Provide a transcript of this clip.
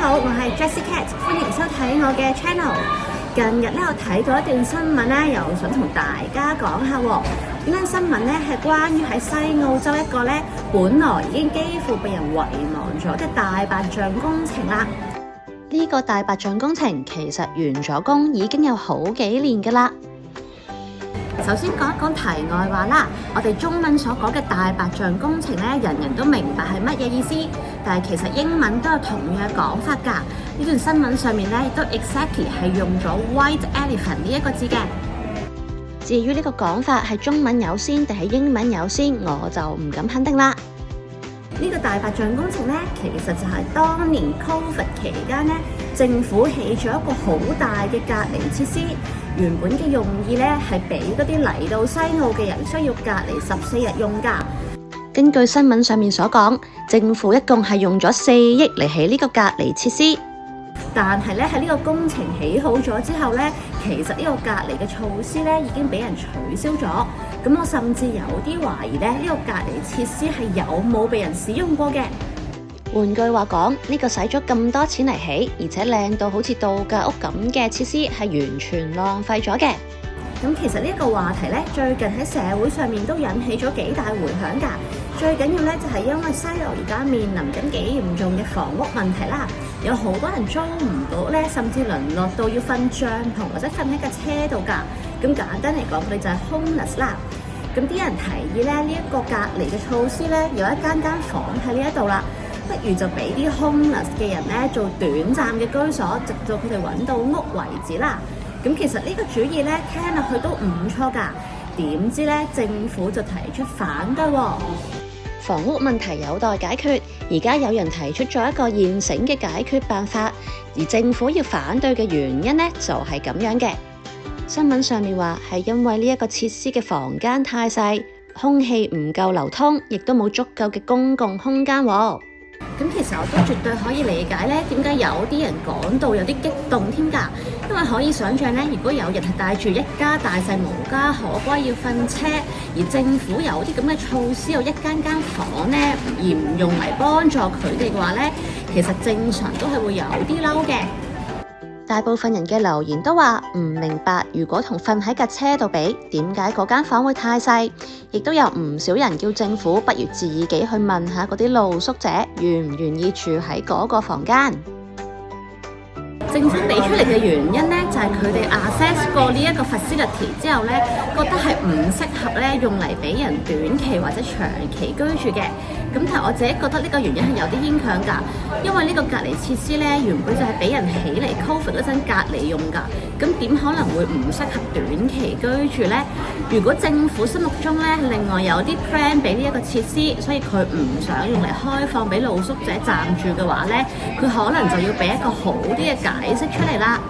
好，我係 Jessie Cat， 歡迎收睇我嘅 channel。近日咧，我睇到一段新聞咧，又想同大家講下喎。呢單新聞咧係關於喺西澳洲一個咧，本來已經幾乎被人遺忘咗嘅大白象工程啦。呢個大白象工程其實完咗工已經有好幾年㗎啦。首先講一講題外話啦，我哋中文所講嘅大白象工程咧，人人都明白係乜嘢意思，但係其實英文都有同樣嘅講法㗎。呢段新聞上面咧，亦都 exactly 係用咗 white elephant 呢一個字嘅。至於呢個講法係中文有先定係英文有先，我就唔敢肯定啦。呢個大白象工程咧，其實就係當年 COVID 期間咧，政府起咗一個好大嘅隔離設施。原本嘅用意咧，係俾嗰啲嚟到西澳嘅人需要隔離14日用㗎。根據新聞上面所講，政府一共係用咗4億嚟起呢個隔離設施。但係咧，喺呢個工程起好咗之後咧，其實呢個隔離嘅措施咧已經俾人取消咗。咁我甚至有啲懷疑咧，呢個隔離設施係有冇被人使用過嘅。換句話講，呢個使咗咁多錢嚟起，而且靚到好似度假屋咁嘅設施係完全浪費咗嘅。咁其實呢個話題咧，最近喺社會上面都引起咗幾大迴響㗎。最緊要咧就係因為西澳而家面臨緊幾嚴重嘅房屋問題啦，有好多人租唔到咧，甚至淪落到要瞓帳篷或者瞓喺架車度㗎。咁簡單嚟講，佢哋就係 homeless 啦。咁啲人提議咧，呢一個隔離嘅措施咧，有一間房喺呢一度啦。不如就俾啲 homeless 嘅人咧做短暫嘅居所，直到佢哋揾到屋為止啦。咁其實呢個主意咧聽落去都唔錯㗎，點知咧政府就提出反對喎。房屋問題有待解決，而家有人提出咗一個現成嘅解決辦法，而政府要反對嘅原因咧就係咁樣嘅。新聞上面話係因為呢一個設施嘅房間太細，空氣唔夠流通，亦都冇足夠嘅公共空間喎。咁其實我都絕對可以理解咧，點解有啲人講到有啲激動添㗎？因為可以想像咧，如果有人係帶住一家大細無家可歸要瞓車，而政府有啲咁嘅措施，有一間房咧，而唔用嚟幫助佢哋嘅話咧，其實正常都係會有啲嬲嘅。大部分人嘅留言都話唔明白，如果同瞓喺架車度比，點解嗰間房會太細？亦都有唔少人叫政府不如自己去問下嗰啲露宿者願唔願意住喺嗰個房間。政府俾出嚟嘅原因咧，就係佢哋 assess 過呢一個 facility 之後咧，覺得係唔適合咧用嚟俾人短期或者長期居住嘅。咁但係我自己覺得呢個原因係有啲牽強㗎，因為呢個隔離設施咧原本就係俾人起嚟 COVID 嗰陣隔離用㗎，咁點可能會唔適合短期居住咧？如果政府心目中咧另外有啲 plan 俾呢一個設施，所以佢唔想用嚟開放俾露宿者暫住嘅話咧，佢可能就要俾一個好啲嘅解釋出嚟啦。